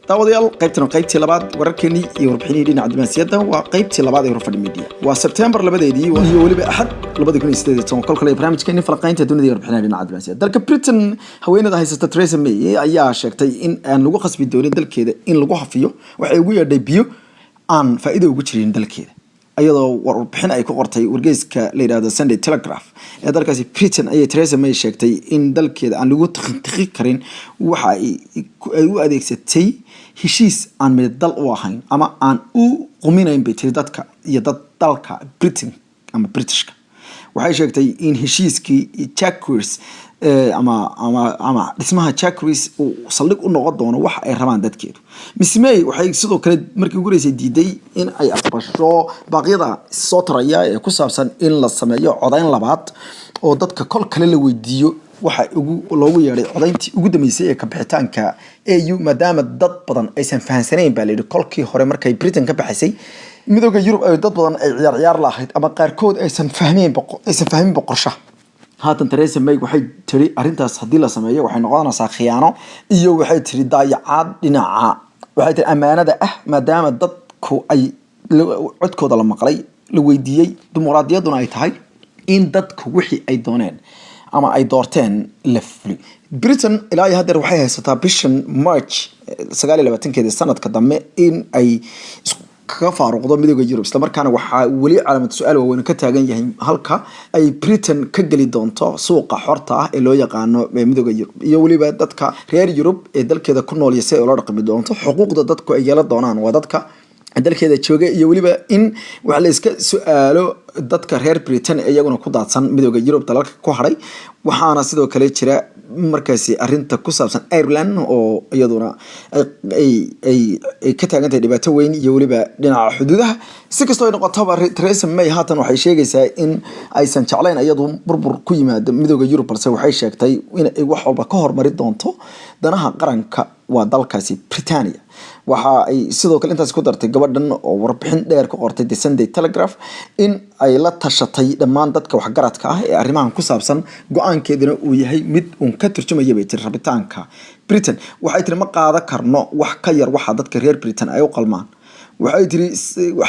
daawadayaal qaybtii labaad wararkeeni iyo warbixinii dhinaca diblomaasiyadda waa qaybtii labaad ee Horfadhi Media waa September 2 iyo waliba Axad 2018 kolkale barnaamijkeeni falaqaynta dunida iyo warbixinada dhinaca diblomaasiyadda dalka Britain haweeneyda haysata Theresa May ayaa sheegtay in aan lagu khasbi doonin dalkeeda in lagu hafiyo waxay ugu yeedhay biyo aan faa'iido ugu jirin dalkeeda ayadoo warbixin ay ku qortay wargeyska la yiraahdo Sunday Telegraph ee dalkaasi Britain ayay Theresa May sheegtay in dalkeeda aan lagu takhtiqi karin waxa ay u adeegsatay heshiis aan mid dal u ahayn ama aan u quminayn bay dadka iyo dalka Britain ama Britishka waxay sheegtay in heshiiskii Chequers ama dhismaha Chequers uu saldhig u noqon doono wax ay rabaan dadkeedu Miss May waxay sidoo kale markii ugu horeysay diiday in ay aqbasho baaqyada soo taraya ee ku saabsan in la sameeyo codayn labaad oo dadka kol kale la weydiiyo waxa loogu yeeray codayntii ugu dambeysay ee ka bixitaanka EU maadaama dad badan aysan fahansanayn baa leeyahay kolkii hore markay Britain ka baxaysay midowga Yurub ay dad badan ay ciyaar lahayd ama qaarkood aysan fahmin boqorshaha haatan Theresa May waxay tiri arintaas hadii la sameeyo waxay noqonaysaa khiyaano iyo waxay tiri dayacaad dhinaca waxay tiri amaanada maadaama dadku ay codkooda la maqlay la weydiiyay dimuqraadiyaduna ay tahay in dadku wixii ay dooneen ama ay doorteen la fuliyo Britain ilaa hadda waxay haysataa bishan March 29 sanadka dambe in ay ka faaruqdo midowga Yurub isla markaana waxa wali calaamad su'aal weyn ka taagan yahay halka ay Britain ka gali doonto suuqa xorta ah ee loo yaqaano midowga Yurub iyo waliba dadka reer Yurub ee dalkeeda ku nool yahay oo la dhaqmi doonto xuquuqda dadku ay yeelan doonaan waa dadka dalkeeda jooga iyo waliba in wax la iska su'aalo dadka reer Britain iyaguna ku daadsan midowga Yurub dalalka ku haray waxaana sidoo kale jira markaasi arinta ku saabsan Ireland oo iyaduna ay ka taagantay dhibaato weyn iyo waliba dhinaca xuduudaha si kastoo ay noqoto Theresa May haatan waxay sheegaysaa in aysan jeclayn iyadu burbur ku yimaado midowga Yurub balse waxay sheegtay in ay wax walba ka hormari doonto danaha qaranka waa dalkaasi Britania waxa ay sidoo kale intaas ku dartay gabadhan oo warbixin dheer ku qortay The Sunday Telegraph in ay la tashatay dhammaan dadka waxgaradka ah ee arrimahan ku saabsan go'aankeeduna uu yahay mid uu ka turjumaya bay tir rabitaanka Britain waxay tiri ma qaada karno wax ka yar waxa dadka reer Britain ay u qalmaan waxay tiri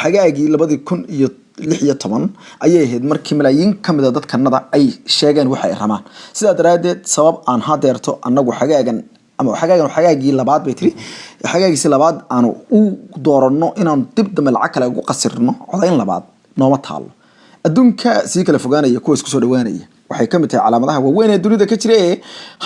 xagaagii 2016 ayay ahayd markii malaayiin kamid ah dadkanada ay sheegeen waxa ay rabaan sida daraadeed sabab aan hadeerto anagu xagaagii labaad bay tiri xagaagiisi labaad aanu u doorano inaan dib dambe lacag kale ugu qasirno codayn labaad nooma taalo adduunka si kala fogaanaya kuwa isku soo dhawaanaya waxay ka mid tahay calaamadaha waaweyn ee dunida ka jira ee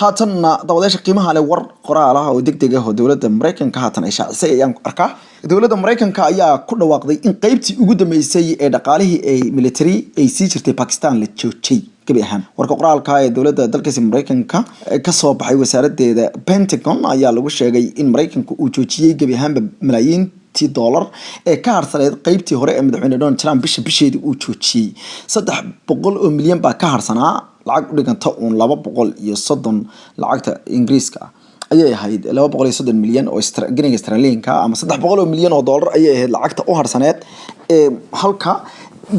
haatanna dabadeesha qiimaha leh war qoraal ah oo degdeg ah oo dowladda Mareykanka haatan ay shaacisay ayaan arkaa dowladda Mareykanka ayaa ku dhawaaqday in qaybtii ugu dambeysay ee dhaqaalihii ay military ay sii jirtay Pakistan la joojiyay gabi ahaan warka qoraalka ee dowladda dalkaasi Mareykanka ka soo baxay wasaaraddeeda Pentagon ayaa lagu sheegay in Mareykanku uu joojiyay gabi ahaan malaayiin $1 ee ka harsaneed qaybtii hore ee madaxweyne Donald Trump bisheedii uu joojiyay 300 milyan baa ka harsanaa lacag u dhiganta 230 lacagta Ingiriiska ayay ahayd 230 milyan oo giniga sterlinka ama 300 milyan oo dollar ayay ahayd lacagta u harsaneed ee halka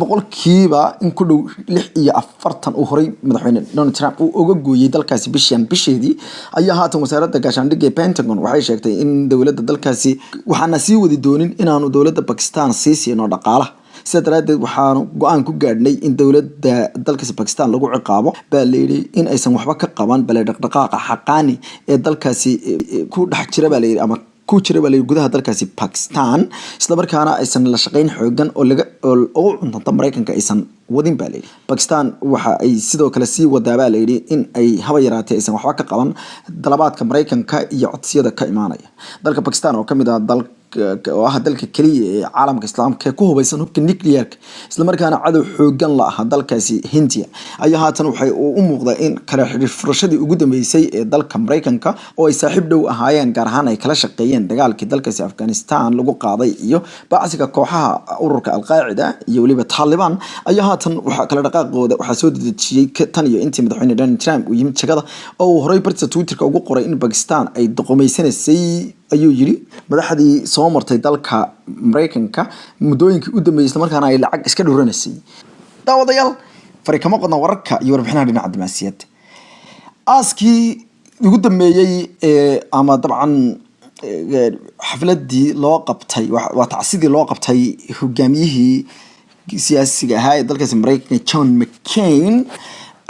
boqolkiiba in ku dhow 46 uu horay madaxweyne Donald Trump uu uga gooyay dalkaasi bisheedii ayaa haatan wasaaradda gaashaandhigga Pentagon waxay sheegtay in dowladda dalkaasi waxaana sii wadi doonin inaanu dowladda Pakistan siino dhaqaalaha sida daraadeed waxaanu go'aan ku gaadhnay in dowladda dalkaasi Pakistan lagu ciqaabo baa leeyahay in aysan waxba ka qaban bal dhaqdhaqaaqa xaqaani ee dalkaasi ku dhex jira baa leeyahay ama ku jira baa gudaha dalkaasi Pakistan isla markaana aysan la shaqeyn xoogan oo cuntada Mareykanka aysan wadin baa leeyahay Pakistan waxa ay sidoo kale sii wadaa baa leeyahay in ay haba yaraatay aysan waxba ka qaban dalabaadka Mareykanka iyo codsiyada ka imaanaya dalka Pakistan oo kamid ah dalka kaliya ee caalamka islaamka ku hubaysan hubka nuclear isla markaana cadow xoogan la ah dalkaasi Hindiya ayaa haatan waxay u muuqdaa in kala xiriirashadii ugu dambeysay ee dalka Mareykanka oo ay saaxiib dhow ahaayeen gaar ahaan ay kala shaqeeyeen dagaalkii dalkaasi Afghanistan lagu qaaday iyo baacsiga kooxaha ururka Al-Qaacida iyo waliba Taliban ayaa haatan waxa kala dhaqaaqooda waxa soo dedejiyay tan iyo intii madaxweyne Donald Trump uu yimid jagada oo horay barta Twitterka ugu qoray in Pakistan ay doqomeysanaysay ayuu yiri madaxdii soo martay dalka Mareykanka muddooyinkii u dambeeyay isla markaana ay lacag iska dhuranaysay daawadayaal farikamo qodna wararka iyo warbixinaha dhinaca diblomaasiyadda aaskii ugu dambeeyay ama dabcan xafladii loo qabtay waa tacsidii loo qabtay hogaamiyihii siyaasiga ahaa ee dalkaasi Mareykanka John McCain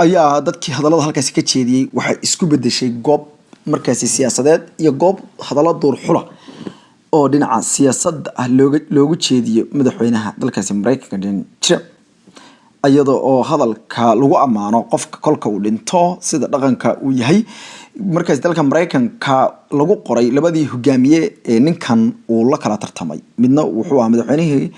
ayaa dadkii hadallada halkaasi ka jeediyay waxay isku bedeshay goob markaasi siyaasadeed iyo goob hadallo door xula oo dhinaca siyaasadda ah loogu jeediyo madaxweynaha dalkaasi Mareykanka Donald Trump ayadoo oo hadalka lagu amaano qofka kolka uu dhinto sida dhaqanka uu yahay markaas dalka Mareykanka lagu qoray labadii hogaamiye ee ninkan uu la kala tartamay midna wuxuu ahaa madaxweynihii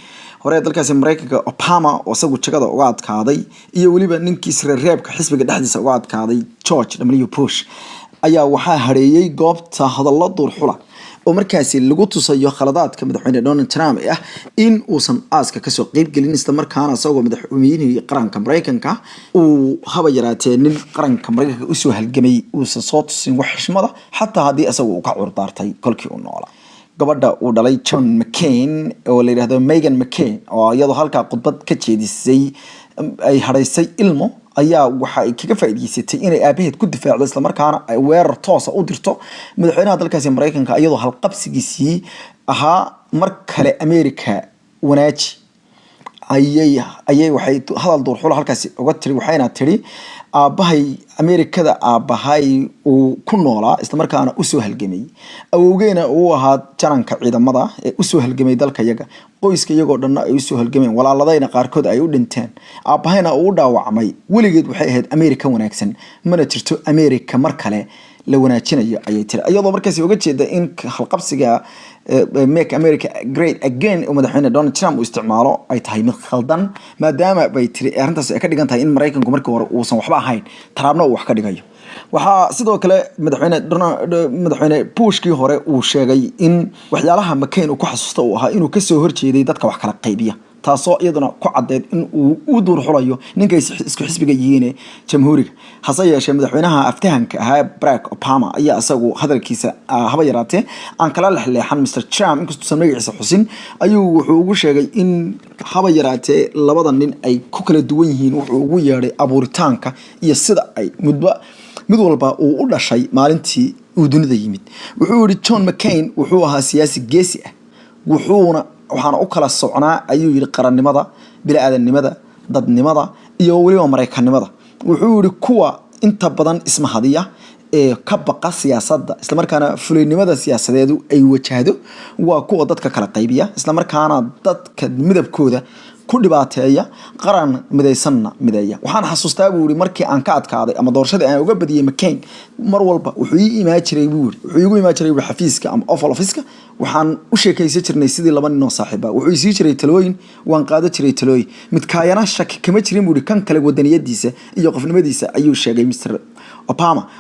hore dalkaasi Mareykanka Obama oo isagu jagada uga adkaaday iyo waliba ninkii reebka xisbiga dhexdiisa uga adkaaday George W Bush ayaa waxaa hareeyay goobta hadallo door xula oo markaasi lagu tusayo khaladaadka madaxweyne Donald Trump ah in uusan aaska ka soo qayb gelin isla markaana asagoo madaxweynihii qaranka Mareykanka uu haba yaraatee nin qaranka Mareykanka u soo halgamay uusan soo tusin wax xishmada xataa haddii asagoo uu ka curdaartay kolkii uu noolaa gabadha uu dhalay John McCain oo la yiraahdo Meghan McCain oo iyadoo halka khudbad ka jeedisay ay haraysay ilmo ayaa waxa ay kaga faa'iideysatay inay aabaheed ku difaacdo isla markaana ay weerar toos ah u dirto madaxweynaha dalkaasi Mareykanka iyadoo halqabsigiisii ahaa mar kale America wanaaji ayay waxay hadal door xul halkaasi uga tiri waxayna tiri aabahay Amerikada aabahay uu ku noolaa isla markaana u soo halgamay awowgeena uu ahaa jaranka ciidamada ee u soo halgamay dalka yaga qoyska iyagoo dhan ay u soo halgameen walaaladayna qaarkood ay u dhinteen aabahayna uu dhaawacmay weligeed waxay ahayd Amerika wanaagsan mana jirto Amerika mar kale la wanaajinayo ayay tiri iyadoo markaas uga jeeda in halqabsiga make America great again oo madaxweyne Donald Trump uu isticmaalo ay tahay mid khaldan maadaama bay tiri arrintaas ay ka dhigan tahay in Mareykanku markii hore uusan waxba ahayn Trumpna uu wax ka dhigayo waxaa sidoo kale madaxweyne Bushkii hore uu sheegay in waxyaalaha McCain uu ku xasuusto uu ahaa inuu ka soo horjeeday dadka wax kala qaybiya taasoo iyaduna ku cadeed in uu u door xulayo ninka isku xisbiga yihiin jamhuuriga hase yeeshee madaxweynaha aftahanka ahaa Barack Obama ayaa asagu hadalkiisa haba yaraatee aan kala leexleexan Mr Trump inkastoo magaciisa xusin ayuu wuxuu ugu sheegay in haba yaraatee labada nin ay ku kala duwan yihiin wuxuu ugu yeeray abuuritaanka iyo sida ay mid walba uu u dhashay maalintii uu dunida yimid wuxuu yiri John McCain wuxuu ahaa siyaasi geesi ah waxaana u kala socnaa ayuu yiri qarannimada bini'aadanimada dadnimada iyo waliba Mareykanimada wuxuu yiri kuwa inta badan ismahadiya ee ka baqa siyaasadda isla markaana fulinimada siyaasadeedu ay wajahdo waa kuwa dadka kala qaybiya isla markaana dadka midabkooda ku dhibaateeya qaran midaysanna mideeya waxaan xasuustaa buu yiri markii aan ka adkaaday ama doorashada aan uga badiyay McCain mar walba wuxuu ii imaan jiray xafiiska ama Oval Office-ka waxaan u sheekaysan jirnay sidii laba nin oo saaxiib ah wuxuu sii jiray talooyin waan qaadan jiray talooyin mid kaayana shaki kama jirin buu kan kale wadaniyadiisa iyo qofnimadiisa ayuu sheegay Mr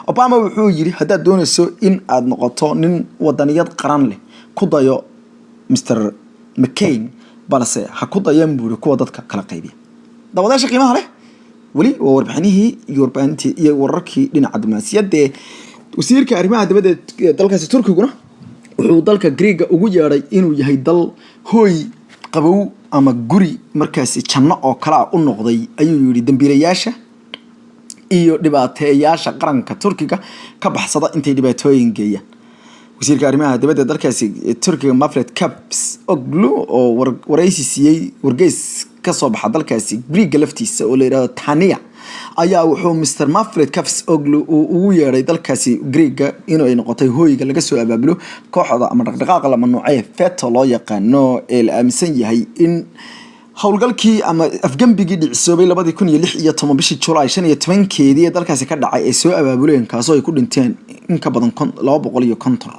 Obama wuxuu yiri haddaad doonayso in aad noqoto nin wadaniyad qaran leh ku dayo Mr McCain balse ha ku dayan buu kuwa dadka kala qaybiya dabadaasha qiimaha leh wali oo warbixinihii iyo warbaahintii iyo wararkii dhinaca diblomaasiyadda wasiirka arrimaha dibadda dalkaasi Turkiguna wuxuu dalka Greega ugu yeeray inuu yahay dal hooy qabow ama guri markaasi janno oo kala u noqday ayuu yiri dambiilayaasha iyo dhibaateeyaasha qaranka Turkiga ka baxsada intay dhibaatooyin geeyaan wasiirka arrimaha dibadda dalkaasi Turkiga Mevlut Cavusoglu oo waraysi siiyay wargeys ka soo baxa dalkaasi Greega laftiisa oo la yiraahdo Tania ayaa wuxuu Mr Mevlut Cavusoglu ugu yeeray dalkaasi Greega inuu ay noqotay hooyga laga soo abaabulo kooxda ama dhaqdhaqaaqa la mamnuucay FETÖ loo yaqaano ee la aaminsan yahay in howlgalkii ama afgambigii dhicisoobay 2016 bishii July 15keedii ee dalkaasi ka dhacay ay soo abaabuleen kaasoo ay ku dhinteen in ka badan 250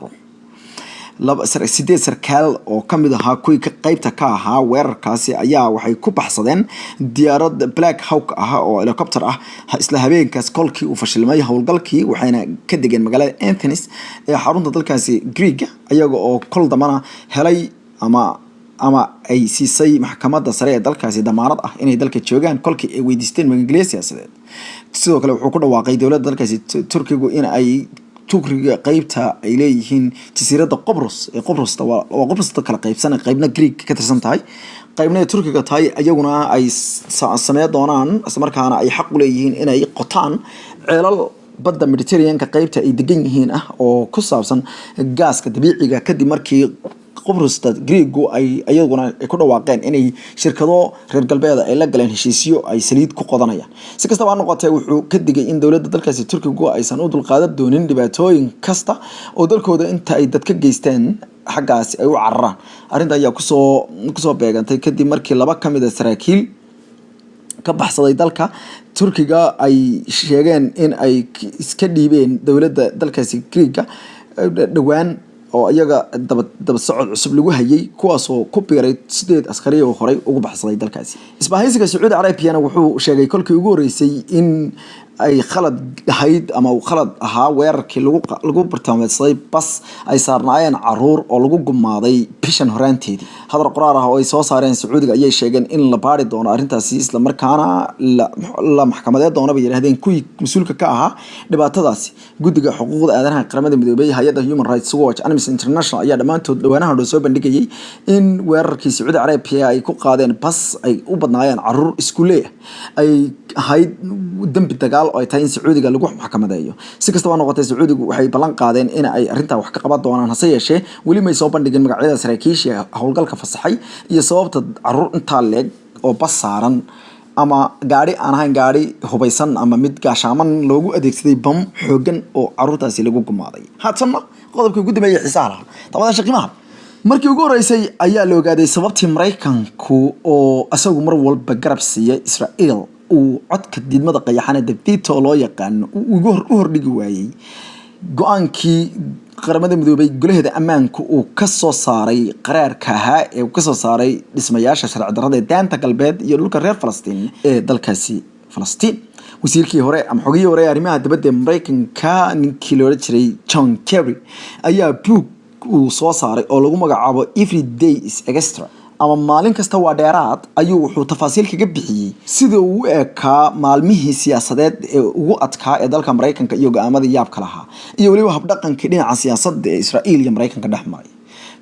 ruux sideed sarkaal oo kamid ahaa kuwii ka qaybta ka ahaa weerarkaasi ayaa waxay ku baxsadeen diyaarad Black Hawk ah oo helicopter ah isla habeenkaas kolkii uu fashilmay howlgalkii waxayna ka degeen magaalada Athens ee xarunta dalkaasi Greega ayaga oo kol damana helay ama ay siisay maxkamadda sare ee dalkaasi damaanad ah inay dalka joogaan kolkii ay weydiisteen magangeliya siyaasadeed sidoo kale wuxuu ku dhawaaqay dawladda dalkaasi Turkigu in ay Turkiga qaybta ay leeyihiin jasiiradda Qobrus ee Qobrusta waa Qobrus kala qaybsan qaybna Greek ka tirsan tahay qaybna Turkiga tahay ayaguna ay sameeyaan doonaan isla markaana ay xaq u leeyihiin inay qotaan ceelal badda Mediterranean-ka qaybta ay degan yihiin ah oo ku saabsan gaaska dabiiciga kadib markii Qobrusta Greegu ay ayaguna ku dhawaaqeen inay shirkado reer galbeed ay la galeen heshiisyo ay saliid ku qodanayaan si kastaba ha noqotee wuxuu ka digay in dawladda dalkaasi Turkigu aysan u dulqaadan doonin dhibaatooyin kasta oo dalkooda inta ay dadka geysteen xaggaas ay u cararaan arrinta ayaa ku soo beegantay kadib markii laba kamid ah saraakiil ka baxsaday dalka Turkiga ay sheegeen in ay iska dhiibeen dawladda dalkaasi Greega dhawaan oo iyaga daba socod cusub lagu hayay kuwaas oo ku biiray 8 askari oo horay ugu baxsaday dalkaasi isbahaysiga Sacuudi Arabia wuxuu sheegay kolkii ugu horeysay in ay khalad ahayd ama uu khalad ahaa weerarkii lagu bartilmaameedsaday bas ay saarnaayeen caruur oo lagu gumaaday bishan horaanteedii hadal qoraar ah oo ay soo saareen Sacuudiga ayay sheegeen in la baari doono arrintaasi isla markaana la maxkamadeed doona bay yiraahdeen kuwii mas'uulka ka ahaa dhibaatadaasi guddiga xuquuqda aadanaha qaramada midoobay hay'adda Human Rights Watch Amnesty International ayaa dhamaantood dhawaanaha soo bandhigayay in weerarkii Sacuudi Arabia ay ku qaadeen bas ay u badnaayeen caruur iskuuley ay ahayd dambi dagaal oo ay tahay in Sacuudiga lagu maxkamadeeyo si kastaba noqotay Sacuudigu waxay ballan qaadeen in ay arrinta wax ka qaban doonaan hase yeeshee wali ma soo bandhigin magacyada saraakiisha howlgalka fasaxay iyo sababta caruur inta leeg oo bas saaran ama gaari aan ahayn gaari hubaysan ama mid gaashaaman loogu adeegsaday bam xoogan oo caruurtaasi lagu gumaaday haatana qodobka ugu dambeeyay xisaalaha tabada shaqimaha markii ugu horeysay ayaa la ogaaday sababtii Mareykanku oo asagu mar walba garab siiyay Israel uu codka diidmada qayaxanada veto loo yaqaan ugu hordhigi waayay go'aankii qaramada midoobay golaheeda ammaanka uu ka soo saaray qaraarka ahaa ee uu ka soo saaray dhismayaasha sharci darrada ee daanta galbeed iyo dhulka reer Falastiin ee dalkaasi Falastiin wasiirkii hore ama xogiyii hore arrimaha dibadda Mareykanka ninkii loo jiray John Kerry ayaa book uu soo saaray oo lagu magacaabo Every Day is Extra ama maalin kasta waa dheeraad ayuu wuxuu tafaasiil kaga bixiyay sida uu ekaa maalmihii siyaasadeed ee ugu adkaa ee dalka Mareykanka iyo go'aamada yaabka lahaa iyo waliba habdhaqankii dhinaca siyaasadda ee Israa'iil iyo Mareykanka dhexmaray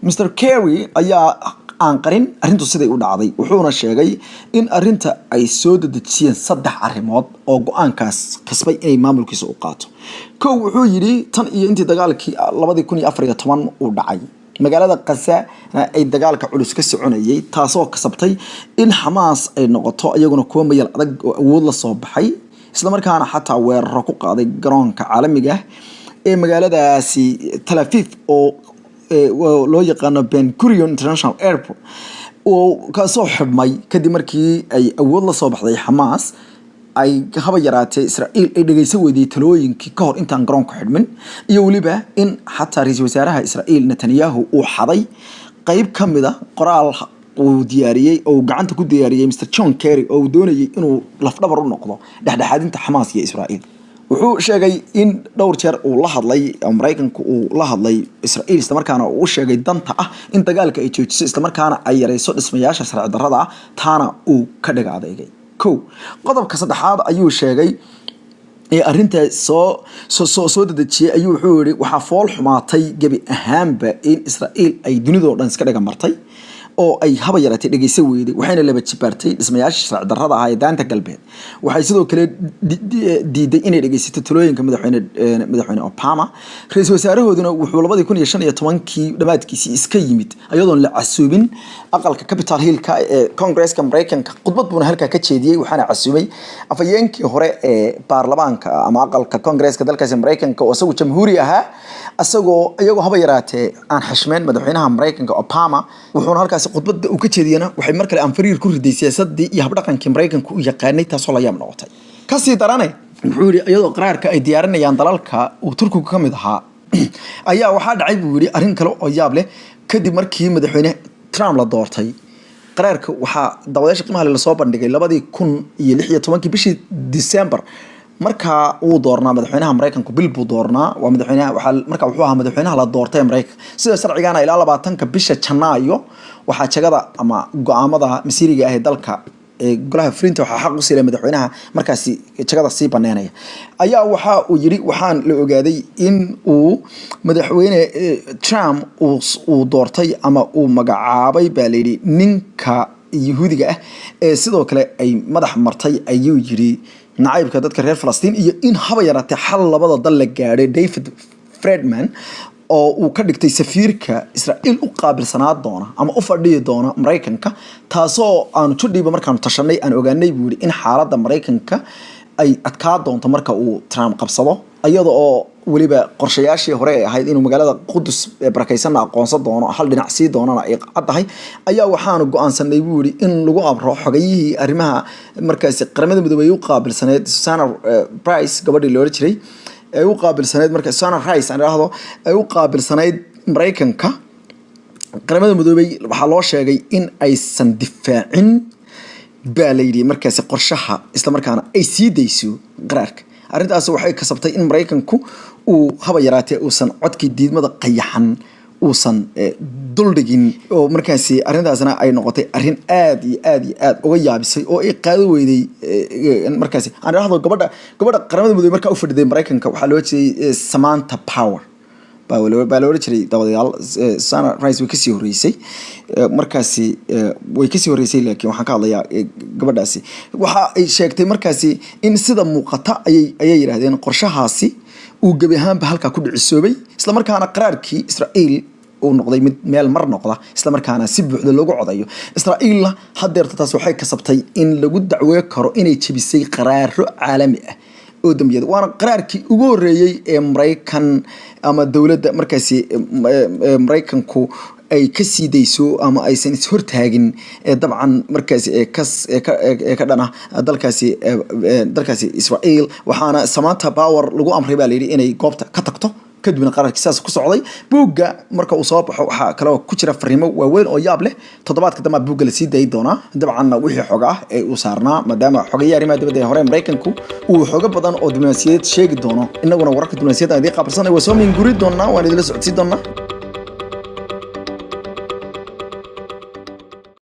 Mr Kerry ayaa aan qarin arrintu siday u dhacday wuxuuna sheegay in arrinta ay soo dedejiyeen 3 arrimood oo go'aankaas qasbay inay maamulkiisa u qaato wuxuu yiri tan iyo intii dagaalkii 2014 uu dhacay magaalada Gaza ay dagaalka culus ka soconayay taasoo kasabtay in Hamas ay noqoto iyaguna kuwa mayal adag oo awood la soo baxay isla markaana xataa weerar ku qaaday garoonka caalamiga ee magaaladaasi Tel Aviv oo loo yaqaan Ben Gurion International Airport oo ka soo xidhmay kadib markii ay awood la soo baxday Hamas ay haba yaraatay Israa'iil ay dhageysan weyday talooyinkii ka hor intaan garoonka xidhmin iyo waliba in xataa ra'iisul wasaaraha Israa'iil Netanyahu uu xaday qayb kamid ah qoraal uu diyaariyay oo gacanta ku diyaariyay Mr John Kerry oo doonayay inuu lafdhabar u noqdo dhexdhexaadinta Hamas iyo Israa'iil wuxuu sheegay in dhowr jeer uu la hadlay Mareykanku uu la hadlay Israa'iil isla markaana uu sheegay danta ah in dagaalka ay joojiso isla markaana ay yareyso dhismayaasha sharci darrada taana uu ka dhagaadeegay qodobka saddexaad ayuu sheegay ee arrinta soo dedejiyay ayuu wuxuu yiri waxa fool xumaatay gabi ahaanba in Israa'iil ay dunida oo dhan iska dhaga martay oo ay haba yaraatay dhageysan weyday waxayna laba jibaartay dhismayaasha sharci darrada ah ee daanta galbeed waxay sidoo kale diiday inay dhageysato talooyinka madaxweyne Obama ra'iisul wasaarahooduna wuxuu 2015kii dhamaadkiisii iska yimid ayadoon la casuubin aqalka Capitol Hill-ka ee Congress-ka Mareykanka khudbad buuna halka ka jeediyay waxaana casuubay afayeenkii hore ee baarlamaanka ama aqalka Congress-ka dalkaas Mareykanka oo asagu jamhuuri ahaa asagoo iyagoo haba yaraatay aan xashmeen madaxweynaha Mareykanka Obama wuxuuna halkaas khudbada uu ka jeediyana waxay mar kale aan fariir ku riday siyaasadii iyo habdhaqankii Mareykanka u yaqaanay taasoo la yaab noqotay kasii daranay wuxuu yiri iyadoo qaraarka ay diyaarinayaan dalalka uu Turkigu ka mid ahaa ayaa waxa dhacay buu yiri arrin kale oo yaab leh kadib markii madaxweyne Trump la doortay qaraarka waxa dawladda qiimaha la soo bandhigay 2016 bishii December marka uu doornaa madaxweynaha Mareykanku bil buu doornaa waa madaxweynaha waxa marka wuxuu ahaa madaxweynaha la doortay Mareykanka sida sharcigaana ilaa 20ka bisha Janaayo waxa jagada ama go'aamada masiiriga ah ee dalka golaha Frinta waxa xaq u siiyay madaxweynaha markaasi jagada sii baneynaya ayaa waxa uu yiri waxaan la ogaaday in uu madaxweyne Trump uu doortay ama uu magacaabay baa ninka Yahuudiga ah ee sidoo kale ay madax martay ayuu yiri nacaybka dadka reer Falastiin iyo in haba yaraatee xal labada dal la gaadhay David Friedman oo uu ka dhigtay safiirka Israa'iil u qaabilsanaa doona ama u fadhiyo doona Mareykanka taasoo aan judhiiba markaan tashanay aan ogaanay buu in xaaladda Mareykanka ay adkaa doonto marka uu Trump qabsado iyada oo waliba qorshayaashii hore ay ahayd inuu magaalada Qudus ee barakeysan aqoonsan doono hal dhinac sii doonana ay caddahay ayaa waxaan go'aansanay buu in lagu amro xogayihii arrimaha markaas qaramada midoobay u qaabilsaneed Susan Rice gabadhii loo jiray ay u qaabilsaneed marka Susan Rice aan raahdo ay u qaabilsaneyd Mareykanka qaramada midoobay waxa loo sheegay in aysan difaacin baalaydi markaas qorshaha isla markaana ay sii deyso qaraarka arrintaas waxay kasabtay in Mareykanku uu haba yaraatee uusan codkii diidmada qayaxan uusan duldhigin oo markaas arrintaasna ay noqotay arrin aad iyo aad uga yaabisay oo ay qaado weyday markaas aan raahdo gabadha qaramada midoobay marka u fadhiday Mareykanka waxa loo jeeday Samantha Power baa loo jiray dawadayaal Sana Rice way kasii horeysay markaasi way kasii horeysay laakiin waxaan ka hadlayaa gabadhaasi waxa ay sheegtay markaasi in sida muuqata ayay yiraahdeen qorshahaasi uu gabi ahaanba halka ku dhicisoobay isla markaana qaraarkii Israa'iil uu noqday mid meel mar noqda isla markaana si buuxda loogu codayo Israa'iilna hadeerta taas waxay kasabtay in lagu dacweeyo karo inay jabisay qaraaro caalami ah oo dambiyeed waana qaraarkii ugu horeeyay ee Mareykan ama dawladda markaasi Mareykanku ay ka sii deyso ama aysan is hortaagin dabcan markaasi ka dhana dalkaasi Israa'iil waxaana Samantha Power lagu amray baa leeyahay inay goobta ka tagto kadibna qaraarkiisaas ku socday buugga marka uu soo baxo waxa kale oo ku jira fariimo waaweyn oo yaab leh toddobaadka dambe buugga la sii dayi doona dabcan wixii xog ah ee uu saarnaa maadaama xogayaari maadabada hore Mareykanku uu xogo badan oo diblomaasiyadeed sheegi doono inaguna wararka diblomaasiyadeed ay qaabsan ay soo min guri doona waan idin la socodsiin doona